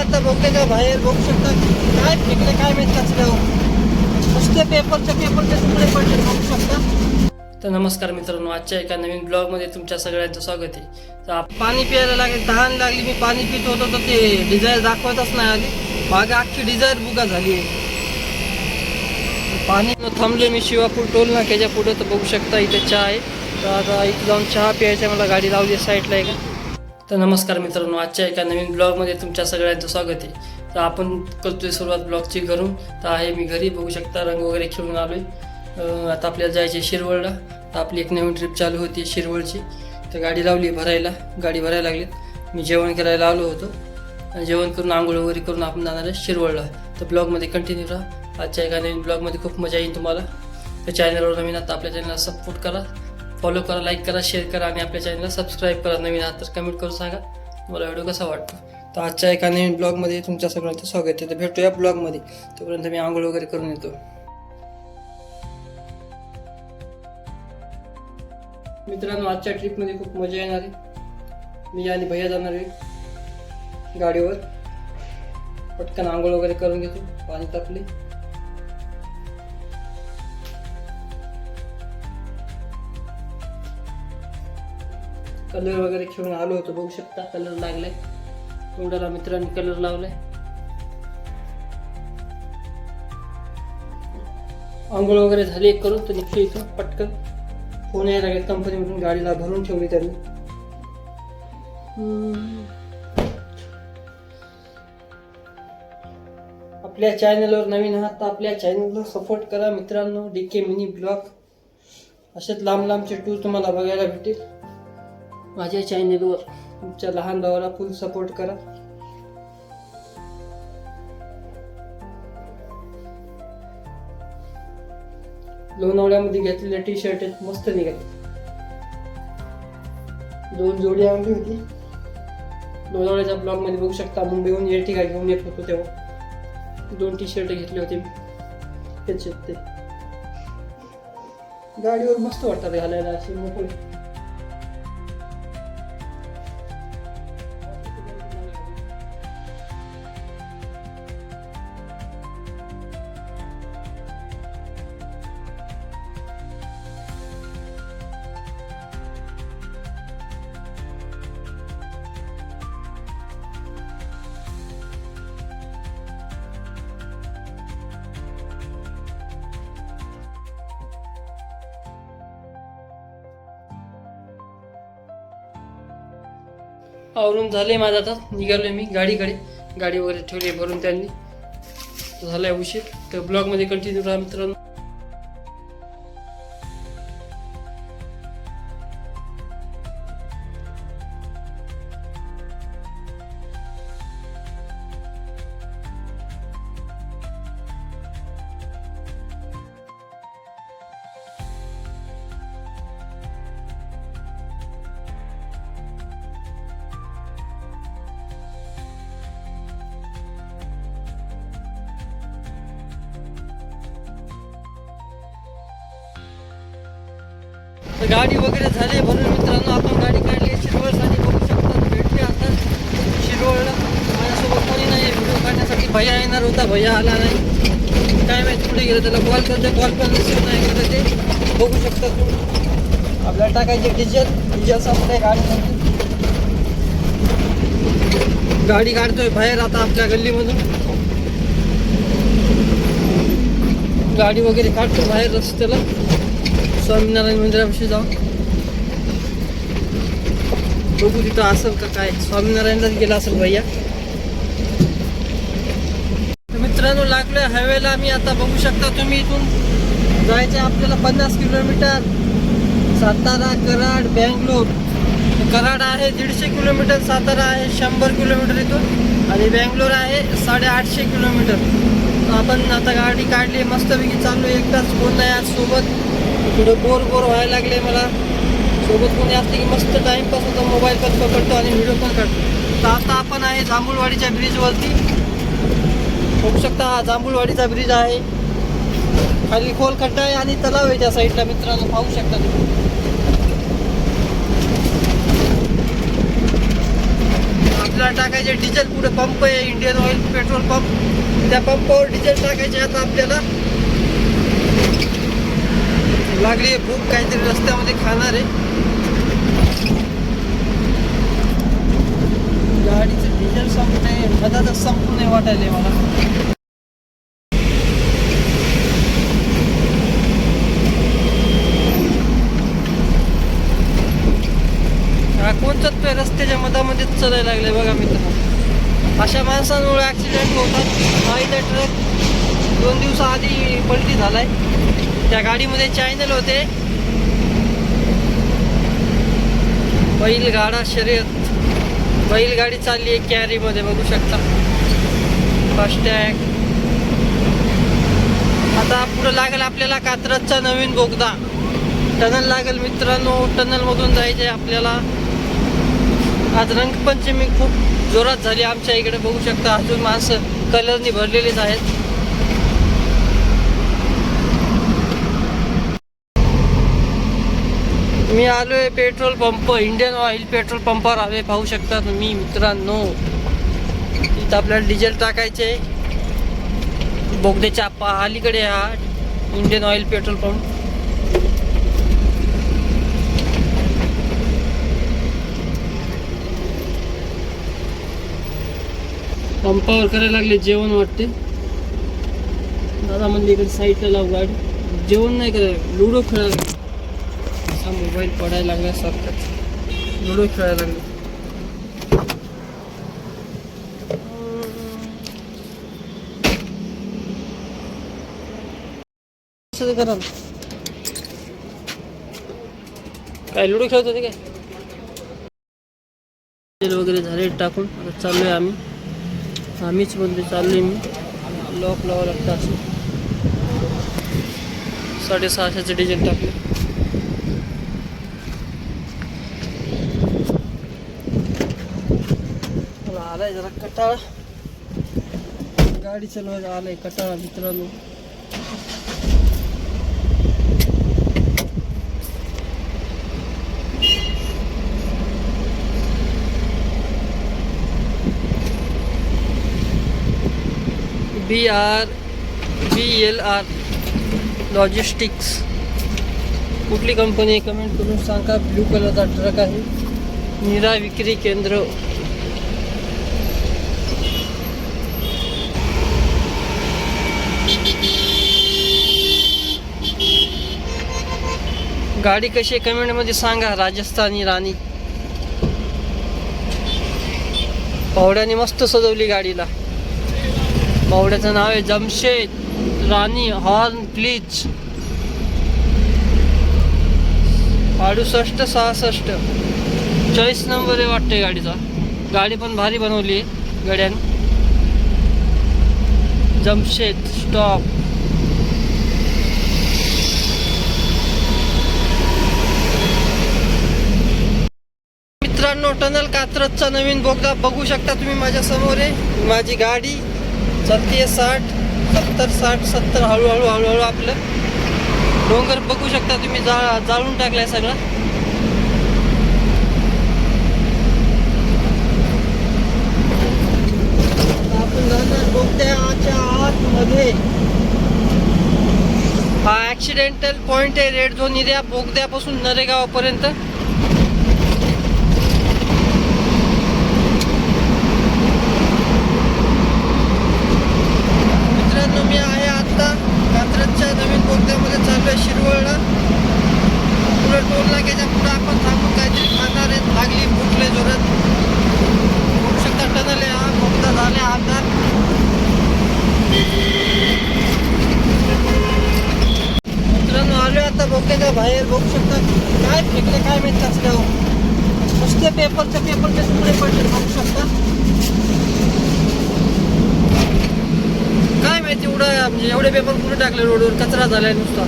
आता बघण्याच्या बाहेर बघू शकता काय फेकले काय माहित कचऱ्यावर. नुसते पेपरचे तुकडे पडले बघू शकता. तर नमस्कार मित्रांनो, आजच्या एका नवीन ब्लॉगमध्ये तुमच्या सगळ्यांचं स्वागत आहे. तर पाणी प्यायला लागले, तहान लागली. मी पाणी पित होतो तर ते डिझायर दाखवतच नाही आली. मागे अख्खी डिझायर बुगा झाली आहे. पाणी थांबले मी शिवापूर टोल नाक्याच्या पुढे. तर बघू शकता इथे चहा आहे. तर आता इथे जाऊन चहा प्यायचा, मला गाडी लावली साईडला आहे का. तर नमस्कार मित्रांनो, आजच्या एका नवीन ब्लॉगमध्ये तुमच्या सगळ्यांचं स्वागत आहे. तर आपण करतोय सुरुवात ब्लॉगची घरून. तर आहे मी घरी, बघू शकता रंग वगैरे खेळून आलो आहे. आता आपल्याला जायचे शिरवळला. तर आपली एक नवीन ट्रिप चालू होती शिरवळची. तर गाडी लावली भरायला, गाडी भरायला लागली. मी जेवण करायला आलो होतो आणि जेवण करून आंघोळ वगैरे करून आपण जाणार आहे शिरवळला. तर ब्लॉगमध्ये कंटिन्यू राहा. आजच्या एका नवीन ब्लॉगमध्ये खूप मजा येईल तुम्हाला. तर चॅनलवर नवीन आता आपल्या चॅनलला सपोर्ट करा, फॉलो करा, लाईक करा, शेअर करा आणि आपल्या चॅनलला सबस्क्राईब करा. नवीन आहात तर कमेंट करून सांगा तुम्हाला व्हिडिओ कसा वाटतो. तर आजच्या एका नवीन ब्लॉगमध्ये तुमच्या सगळ्यांचं स्वागत आहे. तर भेटूया ब्लॉगमध्ये. तोपर्यंत मी आंघोळ वगैरे करून येतो. मित्रांनो, आजच्या ट्रिपमध्ये खूप मजा येणार आहे. मी आणि भैया जाणार आहे गाडीवर. पटकन आंघोळ वगैरे करून घेतो, पाणी तापले. कलर वगैरे खेळून आलो होतो, बघू शकता कलर लागलाय. तोंडाला मित्रांनी कलर लावलाय. आंघोळ वगैरे झाली करून तर निघतो इथून पटकन. फोन यायला लागेल कंपनीमधून, गाडीला भरून ठेवली त्यांनी. आपल्या चॅनलवर नवीन आहात तर आपल्या चॅनलला सपोर्ट करा मित्रांनो. DK मिनी ब्लॉग असेच लांब लांबचे टूर तुम्हाला बघायला भेटेल माझ्या चॅनलवर. तुमच्या लहान भावाला फुल सपोर्ट करा. लोणावळ्यामध्ये घेतलेले टी-शर्ट आहेत, मस्त निघाले. 2 जोडी आणली होती लोणावळ्याच्या ब्लॉग मध्ये, बघू शकता. मुंबईहून एर्टिगा घेऊन येत होतो तेव्हा 2 टी-शर्ट घेतले होते मी. त्याचे ते गाडीवर मस्त वाटतात घालायला, असे मोकळे. आवरून झाले माझं. आता निघालोय मी गाडीकडे. गाडी वगैरे ठेवली भरून त्यांनी. झालाय उशीर. तर ब्लॉगमध्ये कंटिन्यू राहा मित्रांनो. तर गाडी वगैरे झाली भरून मित्रांनो. आपण गाडी काढली शिरवळसाठी, बघू शकता. भेटली आता शिरवळला. माझ्यासोबत कोणी नाही व्हिडिओ काढण्यासाठी. भैया येणार होता, भैया आला नाही. काय माहिती कुठे गेलं. त्याला कॉल करते, कॉल पण रिसिव्ह नाही करत ते. बघू शकता तुम्ही. आपल्याला टाकायचे डिझेल संपलंय गाडीमध्ये. गाडी काढतोय बाहेर आता आपल्या गल्लीमधून. गाडी वगैरे काढतो बाहेर रस्त्याला. स्वामीनारायण मंदिरापाशी जाऊन बघू तिथं असेल का काय. स्वामीनारायणलाच गेला असेल भैया. मित्रांनो, लागलोय हायवेला मी आता. बघू शकता तुम्ही. इथून जायचं आपल्याला 50 किलोमीटर. सातारा, कराड, बँगलोर. कराड आहे 150 किलोमीटर, सातारा आहे 100 किलोमीटर इथून, आणि बँगलोर आहे 850 किलोमीटर. आपण आता गाडी काढली, मस्तपैकी चाललो. एकटाच, कोण नाही आज सोबत. थोडं बोर व्हायला लागले मला. सोबत कोणी असते की मस्त टाइमपास होतो. मोबाईल पण पकडतो आणि व्हिडिओ पण काढतो. तर आता आपण आहे जांभूळवाडीच्या ब्रिजवरती. बघू शकता हा जांभूळवाडीचा ब्रिज आहे. खाली खोल खड्डा आहे आणि तलाव आहे त्या साईडला मित्रांनो, पाहू शकता तुम्ही. आपल्याला टाकायचे डिझेल. पुढे पंप आहे, इंडियन ऑइल पेट्रोल पंप. त्या पंपावर डिझेल टाकायचे. आता आपल्याला लागली भूक, काहीतरी रस्त्यामध्ये खाणार आहे. गाडीचं डिझेल संपणे मधातच संपून नाही वाटायले मला. कोणताच ते रस्त्याच्या मधामध्येच चालायला लागले बघा मित्रांनो. अशा माणसांमुळे ॲक्सिडेंट होतात. हा इथं ट्रक 2 दिवसाआधी पलटी झालाय. त्या गाडीमध्ये चॅनल होते. बैलगाडा शर्यत, बैलगाडी चालली आहे कॅरीमध्ये बघू शकता. फास्टॅग. आता पुढं लागेल आपल्याला कात्रजचा नवीन बोगदा. टनल लागेल मित्रांनो. टनलमधून जायचे आपल्याला. आज रंगपंचमी खूप जोरात झाली आमच्या इकडे बघू शकता. अजून माणसं कलरनी भरलेलीच आहेत. मी आलोय petrol pump, Indian oil petrol पंपावर आलोय. पाहू शकता तुम्ही मित्रांनो. इथं आपल्याला डिझेल टाकायचे. बोगद्याच्या अलीकडे हा इंडियन ऑइल पेट्रोल पंप. पंपावर करायला लागले जेवण वाटते. दादा म्हणले इकडे साईडला लावू गाडी. जेवण नाही करायला, लुडो खेळायला. असा मोबाईल पडायला लागला सारखाच. लुडो खेळायला लागले. कसं करा काय लुडो खेळत होते काय. तेल वगैरे झाले टाकून. आता चाललोय आम्हीच बोलते चाललोय मी. लॉक लावावं लागतं असं. 650 डिझेल टाकले. मला आलाय जरा कटाळा. गाडी चालवायला आलाय कटाळा मित्रांनो. BLR लॉजिस्टिक्स कुठली कंपनी आहे कमेंट करून सांगा. ब्लू कलरचा ट्रक आहे. निरा विक्री केंद्र. गाडी कशी आहे कमेंटमध्ये सांगा. राजस्थानी राणी. पावड्याने मस्त सजवली गाडीला. पावड्याचं नाव आहे जमशेद राणी हॉर्न प्लीज. 6866 40 नंबर आहे वाटते गाडीचा. गाडी पण भारी बनवली आहे गाड्यानं. जमशेद स्टॉप. मित्रांनो टनल कात्रजचा नवीन बोगदा बघू शकता तुम्ही माझ्या समोर आहे. माझी गाडी चालतीये 60 70 60 70. हळूहळू आपलं डोंगर बघू शकता तुम्ही. जाळून टाकलाय सगळं. आपण जाणार बोगद्याच्या आतमध्ये. हा ऍक्सिडेंटल पॉइंट आहे रेड झोन एरिया. बोगद्यापासून नरेगावपर्यंत. मी आहे आता कात्रजच्या नवीन बोगद्यामध्ये चाललोय शिरवळला. पुढे टोल नाक्याच्या पुढे आपण थांबून काहीतरी खाणार आहेत. लागली भूकले जोरात. बघू शकता टनल आहे हा. बोगदा झाले आमदार. मित्रांनो आलोय आता बोगद्याच्या बाहेर. बघू शकता काय फेकले काय माहित रस्त्यावर. नुसते पेपरचे तुकडे पडले बघू शकता. काय माहिती म्हणजे एवढे पेपर कुठे टाकले रोडवर. कचरा झालाय नुसता.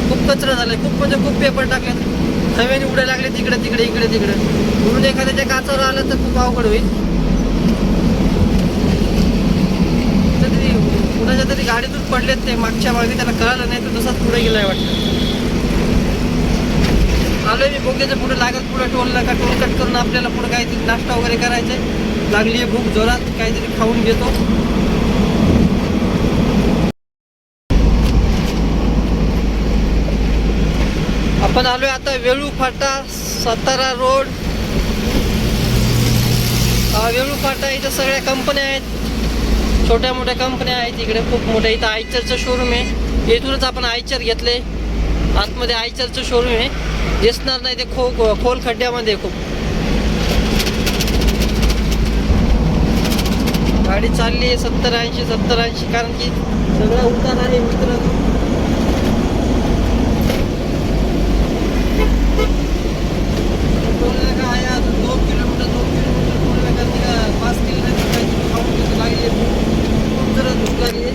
खूप कचरा झालाय. खूप म्हणजे खूप पेपर टाकले. हवेने उडायला लागले तिकडे तिकडे. म्हणून एखाद्याच्या काचावर आलं तर खूप अवघड होईल. तरी कुणाच्या तरी गाडीतून पडलेत ते मागच्या मागे. त्याला कळालं नाही तर तसाच पुढे गेलाय वाटतं. आलोय मी बोगद्याच्या पुढे लागत. पुढे टोल नाका. टोल कट करून आपल्याला पुढे काहीतरी नाश्ता वगैरे करायचंय. लागली आहे भूक जोरात, काहीतरी खाऊन घेतो. आपण आलोय आता वेळू फाटा, सातारा रोड. वेळू फाटा इथं सगळ्या कंपन्या आहेत, छोट्या मोठ्या कंपन्या आहेत इकडे खूप मोठ्या. इथं आयचरचं शोरूम आहे. इथूनच आपण आयचर घेतले. आतमध्ये आयचरचं शोरूम आहे. दिसणार नाही ते खोल खड्ड्यामध्ये खूप. गाडी चालली आहे 70-80 कारण की सगळा उतार आहे मित्रांनो. टोल नाका आहे अजून 2 किलोमीटर टोल नाका. 5 किलोमीटर काहीतरी खाऊन घेतो. लागली खूप जरा भूक लागली आहे.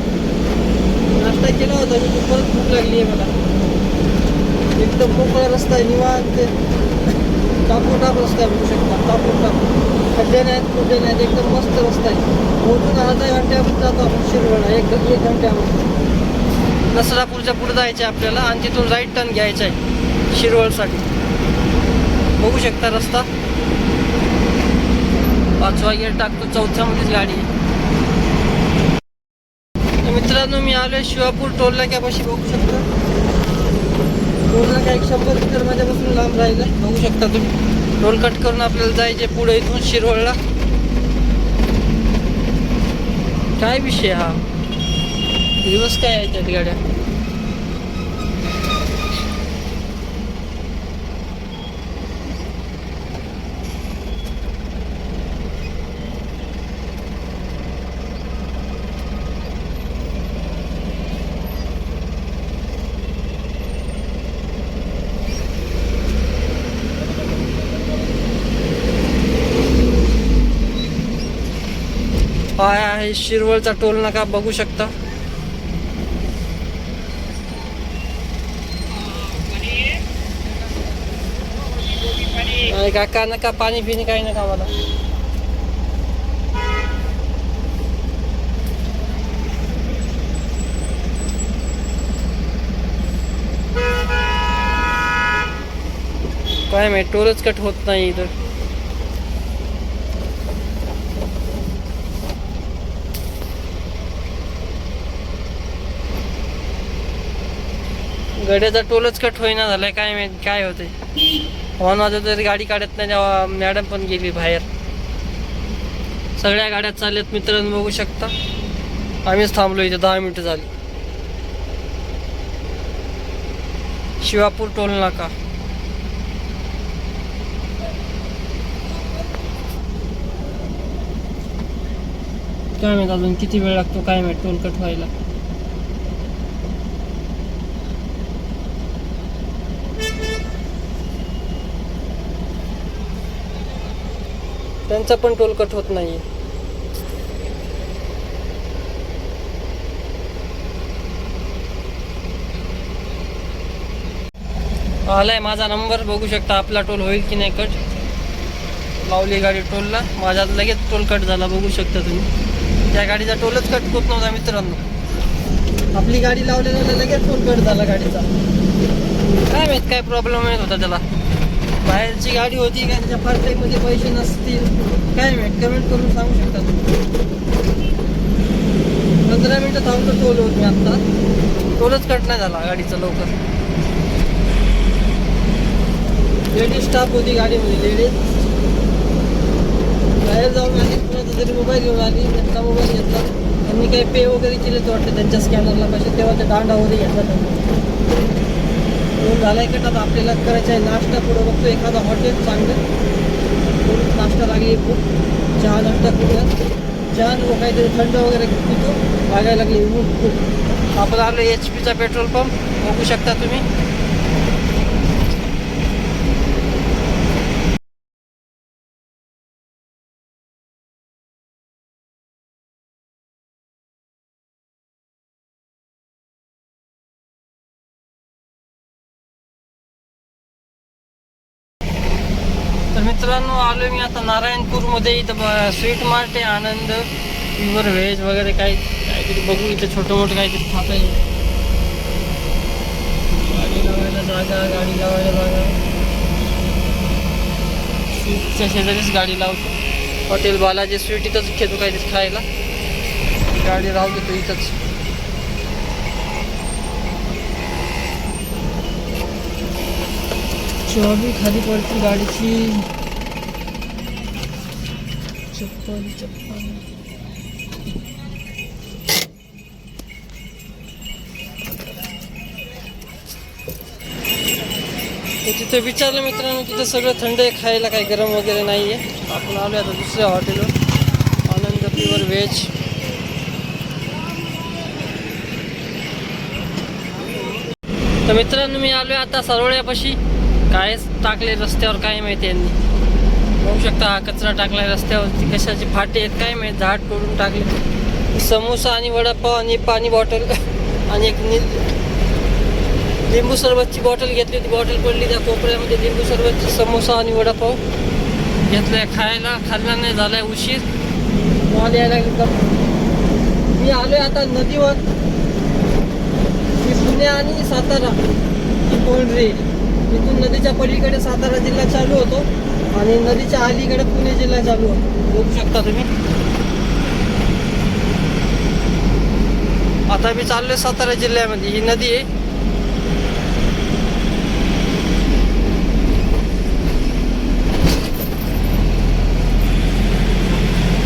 नाश्ता केला होता मी, परत भूक लागली आहे मला. एकदम मोकळा रस्ता आहे, निवांत टाप रस्ता आहे बघू शकता. टाप खड्डे नाहीत, खुड्डे नाहीत, एकदम मस्त रस्ता आहे. मोजून अर्धा घंट्यामध्ये जातो आपण शिरवळला. एक घंट्यामध्ये नसरापूरच्या पुढे जायचं आहे आपल्याला आणि तिथून राईट टर्न घ्यायचा आहे शिरवळसाठी. बघू शकता रस्ता. 5वा गेअर टाकतो, 4थ्यामध्येच गाडी आहे. मित्रांनो मी आलोय शिवापूर टोल नाक्यापाशी. बघू शकता टोल नाका 100 मीटर माझ्यापासून लांब राहिला. बघू शकता तुम्ही. टोल कट करून आपल्याला जायचे पुढे इथून शिरवळला. काय विषय हा, दिवस काय आहे त्यात गाड्या. हा आहे शिरवळचा टोल नाका. बघू शकता. काका नका पाणी पिणे काही नका मला. काय माहिती टोलच कट होत नाही इथं. गड्याचा टोलच कट होईना झालाय. काय माहिती काय होते. हॉर्न वाजवत तरी गाडी काढत नाही. तेव्हा मॅडम पण गेली बाहेर. सगळ्या गाड्या चालल्यात मित्रांनो बघू शकता. आम्हीच थांबलो इथे 10 मिनिटं झाली. शिवापूर टोल नाका. काय माहित अजून किती वेळ लागतो काय माहित टोल कट व्हायला. त्यांचा पण टोल कट होत नाही. आलाय माझा नंबर. बघू शकता आपला टोल होईल की नाही कट. लावली गाडी टोलला, माझ्यात लगेच टोल कट झाला. बघू शकता तुम्ही. त्या गाडीचा टोलच कट होत नव्हता मित्रांनो. आपली गाडी लावलेला लगेच टोल कट झाला गाडीचा. काय माहित काय प्रॉब्लेम येत होता त्याला. बाहेरची गाडी होती का त्याच्या फास्टॅगमध्ये पैसे नसतील काय माहित. कमेंट करून सांगू शकता तुम्ही. 15 मिनिटं थांबतो टोल होत मी आत्ता. टोलच कट नाही झाला गाडीचा लवकर. लेडीज स्टाफ होती गाडीमध्ये. लेडीज बाहेर जाऊन आली, कुणाचा तरी मोबाईल घेऊन आली. त्यांचा मोबाईल घेतला. त्यांनी काही पे वगैरे केले तर वाटतं त्यांच्या स्कॅनरला पैसे. तेव्हा ते दांडा वगैरे घेतला त्यांनी. झालाय कट. आता आपल्याला करायचं आहे नाश्ता. पुढं बघतो एखादा हॉटेल चांगलं. नाश्ता लागली खूप. चहा नाश्ता करूया. चहा नको काहीतरी थंड वगैरे पितो. लागायला लागली ऊन खूप. आपण आलो HP पेट्रोल पंप. बघू शकता तुम्ही. तर मित्रांनो आलो मी आता नारायणपूरमध्ये. इथं स्वीट मार्ट आहे. आनंद प्युअर व्हेज वगैरे काहीतरी बघू. इथं छोटं मोठं काहीतरी खाता येईल. गाडी लावायला जागा. स्वीटच्या शेजारीच गाडी लावतो. हॉटेल बालाजी स्वीट इथंच घेतो काहीतरी खायला. गाडी राहू देतो इथंच. चाबी खाली पडती गाडीची. चप्पल तिथे विचारलं मित्रांनो, तिथं सगळं थंड आहे खायला, काही गरम वगैरे नाही आहे. आपण आलो आता दुसऱ्या हॉटेलवर, आनंद प्युअर व्हेज. तर मित्रांनो मी आलो आता सरवळ्यापाशी. काय टाकले रस्त्यावर काय माहिती यांनी. बघू शकता हा कचरा टाकलाय रस्त्यावरती. कशाचे फाटे आहेत काय माहिती, झाड तोडून टाकले. समोसा आणि वडापाव आणि पाणी बॉटल आणि एक लिंबू सरबतची बॉटल घेतली होती. बॉटल पडली त्या कोपऱ्यामध्ये. लिंबू सरबतची, समोसा आणि वडापाव घेतलाय खायला. खाल्ला नाही, झालाय उशीर. मला यायला लागली. मी आलोय आता नदीवर. पुणे आणि सातारा ही बाउंड्री. इथून नदीच्या पलीकडे सातारा जिल्हा चालू होतो आणि नदीच्या अलीकडे पुणे जिल्हा चालू होतो. बघू शकता तुम्ही. आता मी चाललोय सातारा जिल्ह्यामध्ये. ही नदी आहे.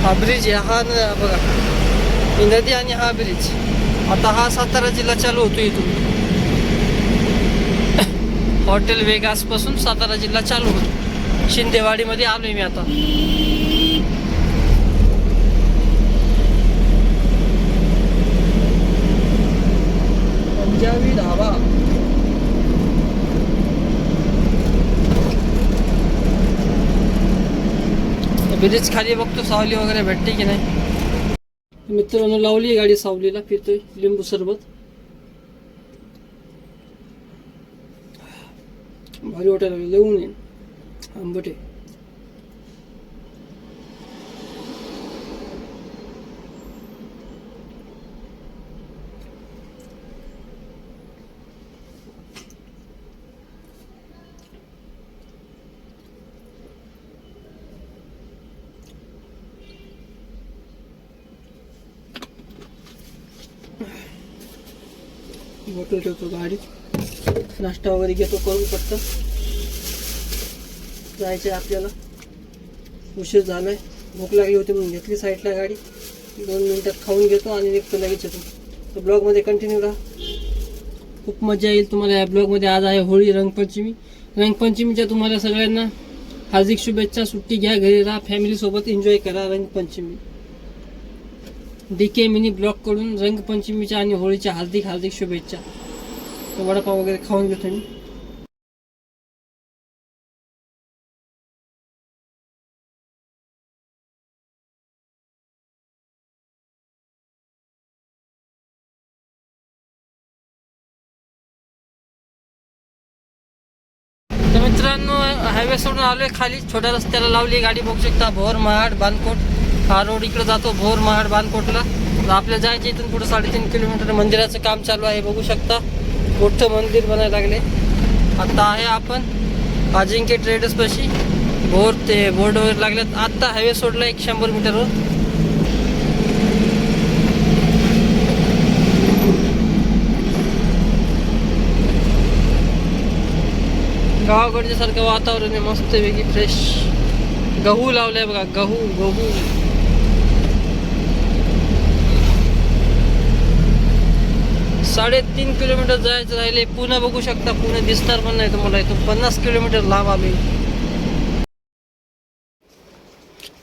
हा ब्रिज आहे. हा बघा, ही नदी आणि हा ब्रिज. आता हा सातारा जिल्हा चालू होतो इथून. हॉटेल वेगास पासून सातारा जिल्हा चालू होतो. शिंदेवाडीमध्ये आलोय मी आता. पंजाबी ढाबा. ब्रिज खाली बघतो सावली वगैरे भेटते की नाही. मित्रांनो लावली गाडी सावलीला, पितोय लिंबू सरबत. भारी वाटायला लिहून येईन आंबटे. बॉटल ठेवतो गाडीत. नाश्ता वगैरे घेतो करून. फक्त जायचं आपल्याला. उशीर झालाय, भूक लागली होती म्हणून घेतली साईडला गाडी. 2 मिनिटात खाऊन घेतो आणि निघतो लगेच येतो. तर ब्लॉगमध्ये कंटिन्यू राहा, खूप मजा येईल तुम्हाला या ब्लॉगमध्ये. आज आहे होळी, रंगपंचमी. रंगपंचमीच्या तुम्हाला सगळ्यांना हार्दिक शुभेच्छा. सुट्टी घ्या, घरी राहा, फॅमिलीसोबत एन्जॉय करा रंगपंचमी. DK मिनी ब्लॉग कडून रंगपंचमीच्या आणि होळीच्या हार्दिक शुभेच्छा. वडापाव वगैरे खाऊन घेतो मी. तर मित्रांनो हायवे सोडून आलोय खाली. छोट्या रस्त्याला लावली गाडी. बघू शकता भोर, महाड, बानकोट. हा रोड इकडे जातो भोर, महाड, बानकोटला. आपल्याला जायचं इथून पुढे 3.5 किलोमीटर. मंदिराचं काम चालू आहे. बघू शकता मोठं मंदिर बनायला लागले. आता आहे आपण अजिंक्य ट्रेडर्स पाशी. भोर ते बोर्ड वगैरे लागलेत. आत्ता हायवे सोडला 100 मीटरवर. गावाकडच्या सारखं वातावरण आहे, मस्त वेगळी फ्रेश. गहू लावलाय बघा, गहू. 3.5 किलोमीटर जायचं राहिले. पुणे बघू शकता. पुणे दिसणार पण नाही तुम्हाला. इथून 50 किलोमीटर लांब आलोय.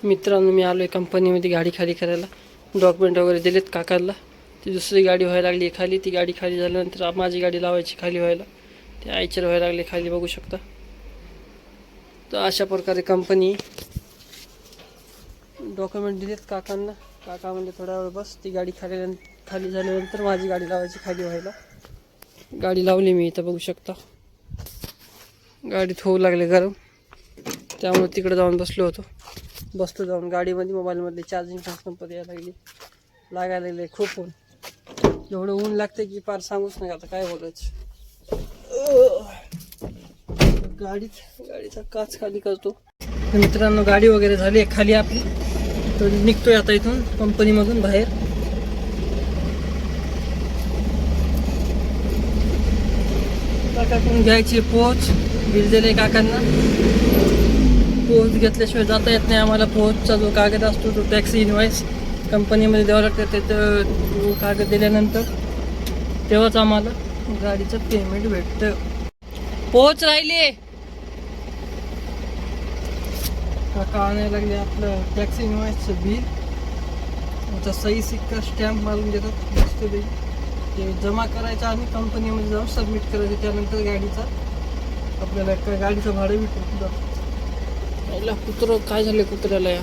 मित्रांनो मी आलोय कंपनीमध्ये गाडी खाली करायला. डॉक्युमेंट वगैरे दिलेत काकांना. ती दुसरी गाडी व्हायला लागली खाली. ती गाडी खाली झाल्यानंतर माझी गाडी लावायची खाली व्हायला. ते आयचर व्हायला लागले खाली, बघू शकता. तर अशा प्रकारे कंपनी डॉक्युमेंट दिलेत काकांना. काका म्हणजे थोड्या वेळ बस. ती गाडी खाली झाल्यानंतर माझी गाडी लावायची खाली व्हायला. गाडी लावली मी इथं, बघू शकता. गाडीत होऊ लागले गरम, त्यामुळे तिकडे जाऊन बसलो जाऊन गाडीमध्ये. मोबाईलमधली चार्जिंग संपत लागायला लागले. खूप ऊन, एवढं ऊन लागते की पार सांगूच नाही आता काय बोलायचं. गाडीचा काच खाली करतो. मित्रांनो गाडी वगैरे झाली खाली आपली. तर निघतोय आता इथून कंपनीमधून बाहेर. काकाकडून घ्यायची पोच, बिल दिले काकांना. पोच घेतल्याशिवाय जाता येत नाही आम्हाला. पोचचा जो कागद असतो तो टॅक्सी इनवाईस कंपनीमध्ये द्यावं लागतं. त्याचं तो कागद दिल्यानंतर तेव्हाच आम्हाला गाडीचं पेमेंट भेटतं. पोच राहिली. काका आणायला लागले आपलं टॅक्सी इनवाईसचं बिल. त्याचा सही सिक्का स्टॅम्प मारून देतात मस्त ते जमा करायचं आणि कंपनीमध्ये जाऊन सबमिट करायचं. त्यानंतर गाडीचा आपल्याला गाडीचं भाडं भेटून जातं. कुत्रं काय झालं कुत्र्याला? या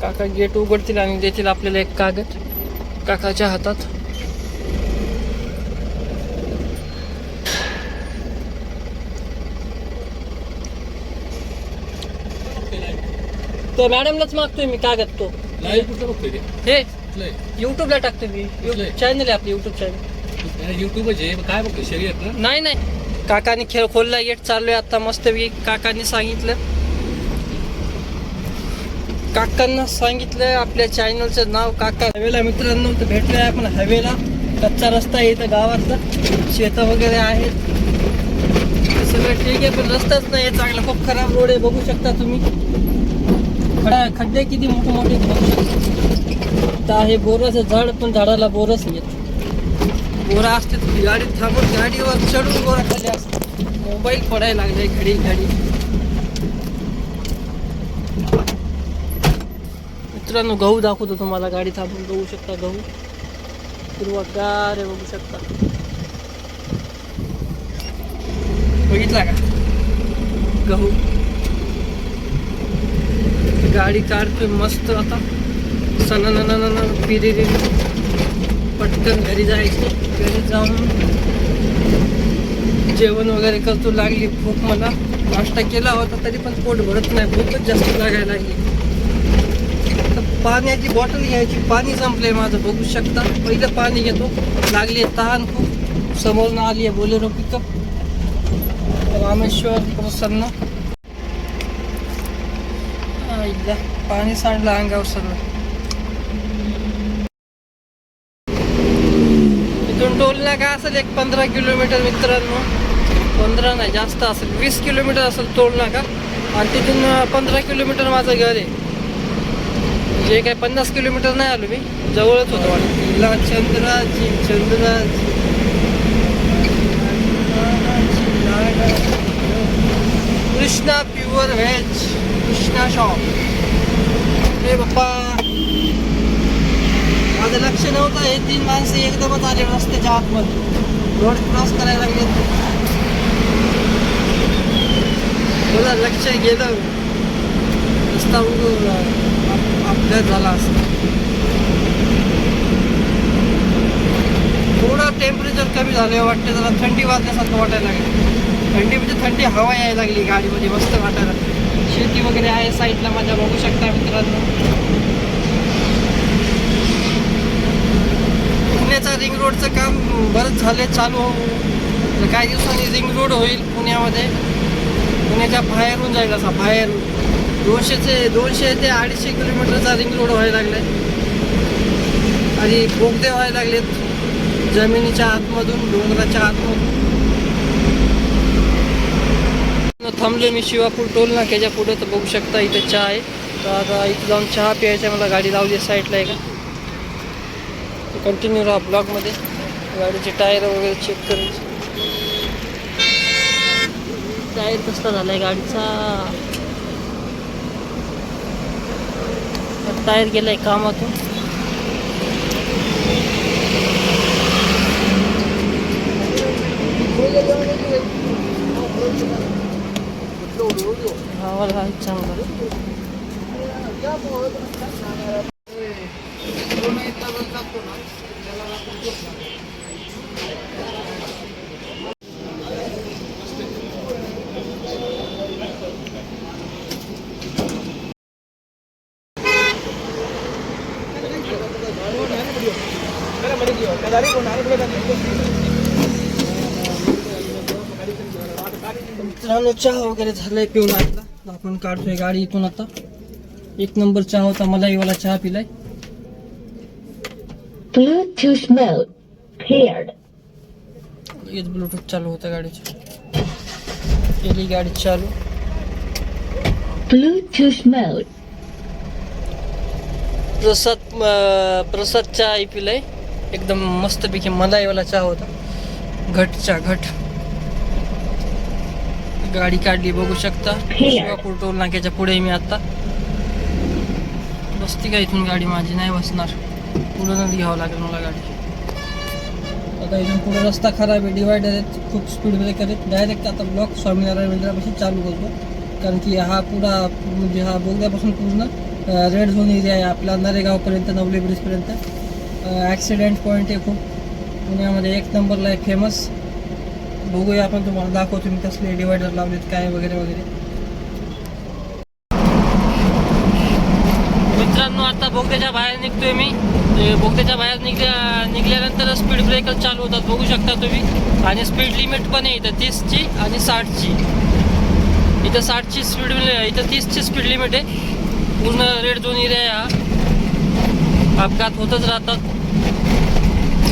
काका गेट उघडतील आणि देतील आपल्याला एक कागद काकाच्या हातात. तो मॅडमलाच मागतोय मी कागद. तो हे युट्यूबला टाकतो मी. चॅनल आहे आपली युट्यूब चॅनल. युट्यूबच आहे काय बघतो शर्यत ना? नाही काकाने खेळ खोलला. गेट चाललोय आता मस्तपैकी. काकांनी सांगितलं आपल्या चॅनलचं नाव. काका हवेला मित्रांनो तर भेटलोय आपण हवेला. कच्चा रस्ता आहे इथं गावातला. शेतं वगैरे आहेत सगळं ठीक आहे पण रस्ताच नाही आहे चांगला. खूप खराब रोड आहे बघू शकता तुम्ही. खड्डे किती मोठे मोठे बघू शकता. तर आहे बोराचं झाड पण झाडाला बोरच येत. बोरा असते गाडी थांबून गाडीवर चढून बोरा खाली असते. मोबाईल पडायला लागलाय घडी. मित्रांनो गहू दाखवतो तुम्हाला. गाडी थांबून बघू शकता गहू हिरवागार आहे बघू शकता. बघितला का गहू? गाडी काढतोय मस्त आता. सण फिरी पटकन घरी जायचं. घरी जाऊन जेवण वगैरे करतो. लागली भूक मला. नाश्ता केला होता तरी पण पोट भरत नाही. भूकच जास्त लागायला लागली. तर पाण्याची बॉटल घ्यायची. पाणी संपलंय माझं बघू शकता. पहिलं पाणी घेतो. लागली तहान खूप. समोरनं आली आहे बोलेरो पिकअप. रामेश्वर प्रसन्न. पाणी सांडलं अंगावर सगळं. इथून टोलला काय असेल एक 15 किलोमीटर मित्रांनो. 15 नाही जास्त असेल. 20 किलोमीटर असेल टोल नाका. आणि तिथून 15 किलोमीटर माझं घर आहे. म्हणजे काय 50 किलोमीटर नाही आलो मी. जवळच होतं वाटतं. चंद्राची Krishna pure veg Krishna shop. हे बाप्पा माझं लक्ष नव्हतं. हे 3 माणसं एकदमच आले रस्त्याच्या आतमध्ये. रोड क्रॉस करायला लागले. मला लक्ष गेलं. रस्ता अपघात झाला असं. थोडं टेम्परेचर कमी झालं वाटतं. जरा थंडी वाजल्यासारखं वाटायला लागली. थंडी म्हणजे थंडी हवा यायला लागली गाडीमध्ये. मस्त वाटायला. शेती वगैरे आहे साईडला माझ्या बघू शकता मित्रांनो. पुण्याचा रिंग रोडचं काम बरंच झाले चालू. काही दिवसांनी रिंग रोड होईल पुण्यामध्ये. पुण्याच्या बाहेरून जाईल असा. बाहेर 200 ते 250 किलोमीटरचा रिंग रोड व्हायला लागलाय. आणि बोगदे व्हायला लागलेत जमिनीच्या आतमधून, डोंगराच्या आतमधून. थांबलो मी शिवापूर टोल नाक्याच्या पुढे. तर बघू शकता इथे चहा आहे. तर आता इथे जाऊन चहा प्यायचा. मला गाडी लावली साईडला आहे का. कंटिन्यू राहा ब्लॉगमध्ये. गाडीचे टायर वगैरे चेक करायचे. टायर कसला झाला आहे गाडीचा. टायर गेला आहे कामातून. आवाज आहे चांगला. मित्रांनो चहा वगैरे झालंय पिऊन. आता आपण काढतोय गाडी इथून आता. एक नंबर चहा होता, मलाईवाला चहा पिलाय. Bluetooth mode paired. लगेच ब्लूटूथ चालू होतं गाडीचं. केली गाडी चालू. Bluetooth mode. प्रसाद चहा पिलाय. एकदम मस्तपैकी मलाईवाला चहा होता. घट गाडी काढली बघू शकता. शिवापूर टोल नाक्याच्या पुढे मी आता बसती का इथून गाडी माझी नाही बसणार. पुढूनच घ्यावं लागेल मला गाडी. आता इथून पुढे रस्ता खराब आहे, डिवायडर आहेत, खूप स्पीड ब्रेकर आहेत. डायरेक्ट आता ब्लॉक स्वामीनारायण मंदिरापासून चालू करतो, कारण की हा पुरा म्हणजे हा बोगद्यापासून पूर्ण रेड झोन एरिया आहे आपला, नरेगावपर्यंत, नवले ब्रिजपर्यंत. ॲक्सिडेंट पॉईंट आहे खूप पुण्यामध्ये, एक नंबरला आहे, फेमस. बघूया आपण, तुम्हाला दाखवतो मी कसले डिवायडर लावलेत काय वगैरे वगैरे. मित्रांनो आता बोगद्याच्या बाहेर निघतोय मी. बोगद्याच्या बाहेर निघल्यानंतर स्पीड ब्रेकर चालू होतात बघू शकता तुम्ही. आणि स्पीड लिमिट पण आहे इथं 30ची आणि 60ची. इथं 60ची स्पीड, इथं 30ची स्पीड लिमिट आहे. पूर्ण रेड झोन एरिया हा. अपघात होतच राहतात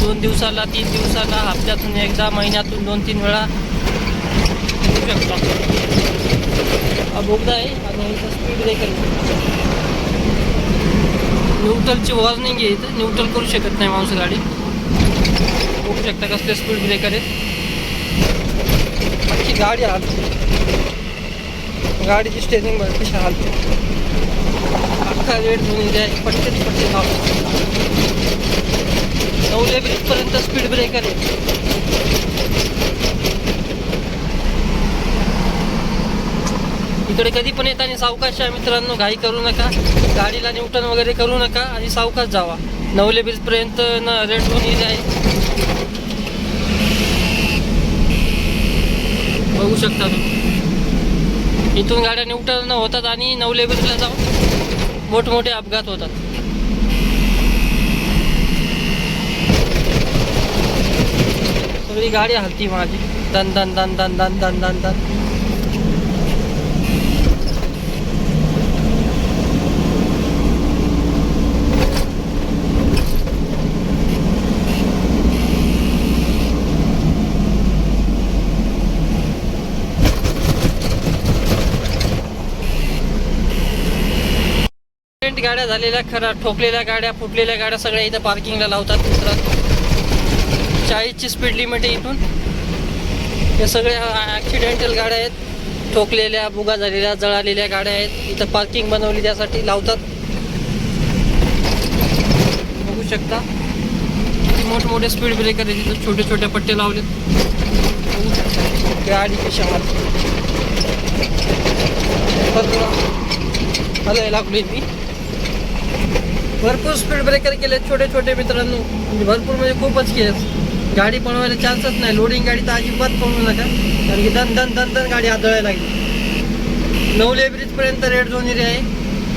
2 दिवसाला, 3 दिवसाला, हप्त्यातून एकदा, महिन्यातून 2-3 वेळा होऊ शकतात. हा बोगदा आहे आणि इथं स्पीड ब्रेकर. न्यूट्रलची वॉर्निंग आहे इथं, न्यूट्रल करू शकत नाही माणूस गाडी. बघू शकता कसले स्पीड ब्रेकर आहेत. अख्खी गाडी हालते, गाडीची स्टेरिंग बघ कशी हालते. अख्खा रेड झोन एरिया आहे, पट्टे लावतात. नवले ब्रिजपर्यंत स्पीड ब्रेकर आहे. इकडे कधी पण येताना सावकाश आहे मित्रांनो, घाई करू नका, गाडीला न्यूटन वगैरे करू नका आणि सावकाश जावा. नवले ब्रिजपर्यंत रेड झोन एरिया आहे बघू शकता तुम्ही. इथून गाड्या न्यूटन होतात आणि नवले ब्रिजला जाऊन मोठमोठे अपघात होतात. सगळी गाडी हलती माझी, दन दन दन दन दन दन दन दन. गाड्या झालेल्या खराब, ठोकलेल्या गाड्या, फुटलेल्या गाड्या सगळ्या इथं पार्किंगला लावतात. मित्रांनो 40ची स्पीड लिमिट आहे इथून. हे सगळ्या ॲक्सिडेंटल गाड्या आहेत, ठोकलेल्या, बुगा झालेल्या, जळालेल्या गाड्या आहेत. इथं पार्किंग बनवली त्यासाठी लावतात. बघू शकता किती मोठमोठे स्पीड ब्रेकर आहेत तिथं, छोटे छोटे पट्टे लावलेत. बघू शकता गाडी कशा हलायला लागलोय मी. भरपूर स्पीड ब्रेकर केले छोटे छोटे मित्रांनो, म्हणजे भरपूर म्हणजे खूपच केले. गाडी पळवायला चान्सच नाही. लोडिंग गाडी तर अजिबात पळवू नका, कारण की दन दन दन दन गाडी आदळायला लागली. नवले ब्रिजपर्यंत रेड झोन एरिया आहे.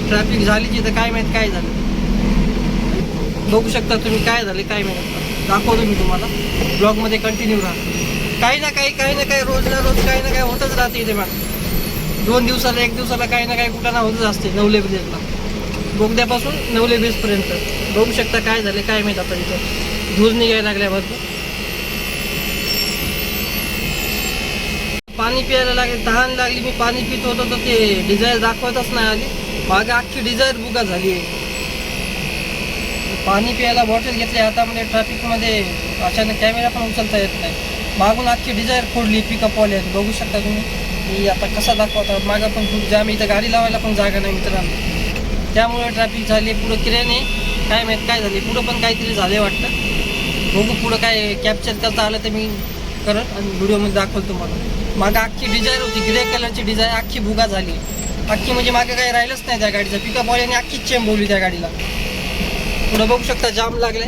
ट्रॅफिक झाली तिथं, काय माहीत काय झालं. बघू शकता तुम्ही काय झाले काय माहीत. दाखवतो मी तुम्हाला, ब्लॉगमध्ये कंटिन्यू राहा. काही ना काही रोज ना रोज काही ना काही होतच राहते इथे. मग 2 दिवसाला 1 दिवसाला काही ना काही कुठं ना होतच असते नवले ब्रिजला, बोगद्यापासून नवले ब्रिजपर्यंत. बघू शकता काय झाले काय माहीत. आता इथं धूर निघायला लागल्या भरपूर. पाणी प्यायला लागले, तहान लागली. मी पाणी पित होतो तर ते डिझायर दाखवतच नाही आली. मागे अख्खी डिझायर बुगा झाली आहे. पाणी प्यायला बॉटल घेतली हातामध्ये, ट्रॅफिकमध्ये अचानक कॅमेरा पण उचलता येत नाही. मागून अख्खी डिझायर फोडली पिकअपवाले. बघू शकता तुम्ही. मी आता कसा दाखवता, मागं पण खूप जाम, इथं गाडी लावायला पण जागा नाही मित्रांनो. त्यामुळे ट्रॅफिक झाली. पुढं किराणे काय माहीत काय झाले, पुढं पण काहीतरी झाले वाटतं. बघू पुढं काय कॅप्चर करता आलं तर मी करत आणि व्हिडिओमध्ये दाखवतो तुम्हाला. मागं अख्खी डिझायर होती, ग्रे कलरची डिझायर, अख्खी भुगा झाली. अख्खी म्हणजे मागं काही राहिलंच नाही त्या गाडीचं. पिकअपवाल्याने अख्खीच चेंबवली त्या गाडीला. पुढं बघू शकता जाम लागले.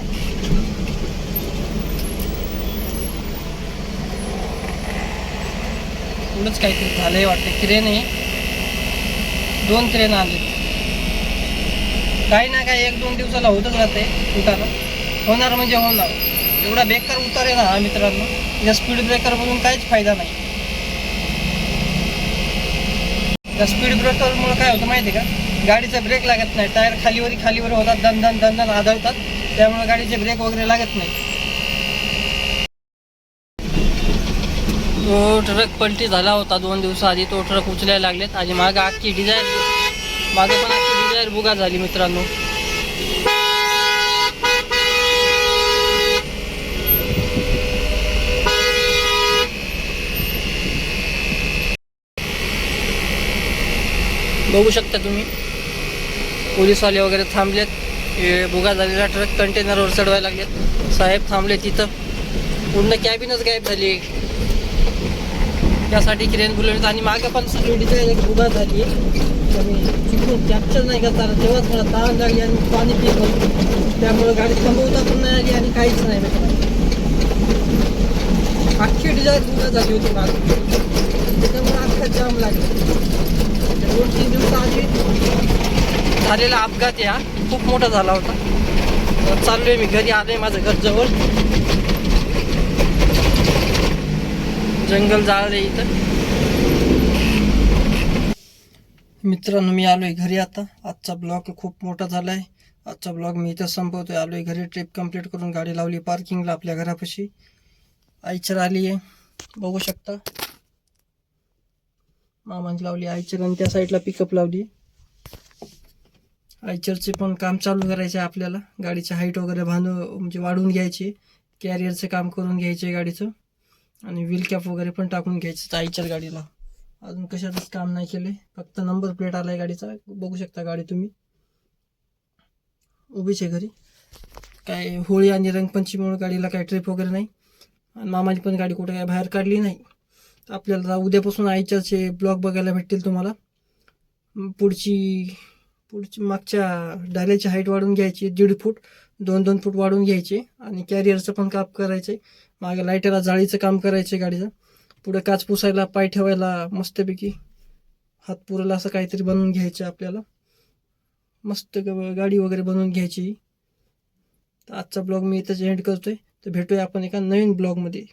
पुढंच काहीतरी झालंय वाटतं. क्रेन आहे, 2 क्रेन आले. काही ना काही 1-2 दिवसाला होतच राहते उतारा. होणार म्हणजे होणार. एवढा बेकार उतार आहे ना हा मित्रांनो, या स्पीड ब्रेकरमधून काहीच फायदा नाही. या स्पीड ब्रेकरमुळे काय होतं माहिती आहे का, गाडीचा ब्रेक लागत नाही, टायर खालीवर होतात, दन आदळतात, त्यामुळे गाडीचे ब्रेक वगैरे लागत नाही. तो ट्रक पलटी झाला होता 2 दिवसाआधी, तो ट्रक उचलायला लागलेत आणि मागं पण आखी डिझायर बुगा झाली मित्रांनो. बघू शकता तुम्ही, पोलीसवाले वगैरे थांबलेत. हे बुगा झालेला ट्रक कंटेनरवर चढवायला लागलेत. साहेब थांबले तिथं. पूर्ण कॅबिनच गायब झाली. त्यासाठी क्रेन बोलवण्यात आणि मागं पण सगळी डिझाईन एक बुगा झाली आहे. चुकून कॅप्चर नाही करता आलं, तेव्हाच मला ताण लागली आणि पाणी पित होतं, त्यामुळं गाडी थांबवता पण नाही आली आणि काहीच नाही भेटलं. अख्खी डिझाईन बुगा झाली होती मागं, त्याच्यामुळे अख्खा जाम लागला. 2-3 दिवसाआधी झालेला अपघात या खूप मोठा झाला होता. चाललोय मी घरी, आलोय माझं घर जवळ. जंगल जाळले इथं. मित्रांनो मी आलोय घरी आता. आजचा ब्लॉग खूप मोठा झालाय. आजचा ब्लॉग मी इथं संपवतोय. आलोय घरी, ट्रिप कंप्लीट करून गाडी लावली पार्किंगला आपल्या घरापाशी. आईचर आली आहे, बघू शकता. मामांची लावली आईचर आणि त्या साईडला पिकअप लावली. आईचरचे पण काम चालू करायचे आहे आपल्याला. गाडीची हाईट वगैरे म्हणजे वाढवून घ्यायची, कॅरियरचं काम करून घ्यायचे गाडीचं, आणि व्हील कॅप वगैरे पण टाकून घ्यायचं आईचर गाडीला. अजून कशातच काम नाही केले, फक्त नंबर प्लेट आलाय गाडीचा. बघू शकता गाडी तुम्ही, उभीच आहे घरी. काय होळी आणि रंगपंचमीमुळे गाडीला काय ट्रिप वगैरे नाही, आणि मामाची पण गाडी कुठे काय बाहेर काढली नाही. आपल्याला उद्यापासून आईचरचे ब्लॉग बघायला भेटतील तुम्हाला. पुढची मागच्या डायल्याची हाईट वाढवून घ्यायची, 1.5 फूट 2 फूट वाढवून घ्यायचे, आणि कॅरियरचं पण काम करायचं. मागे लाईटला जाळीचं काम करायचं गाडीचं. पुढे काच पुसायला, पाय ठेवायला मस्तपैकी हात पुरेल असं काहीतरी बनवून घ्यायचं आपल्याला. मस्त गाडी वगैरे बनवून घ्यायची. तर आजचा ब्लॉग मी इथंच एंड करतोय. तर भेटूया आपण एका नवीन ब्लॉगमध्ये.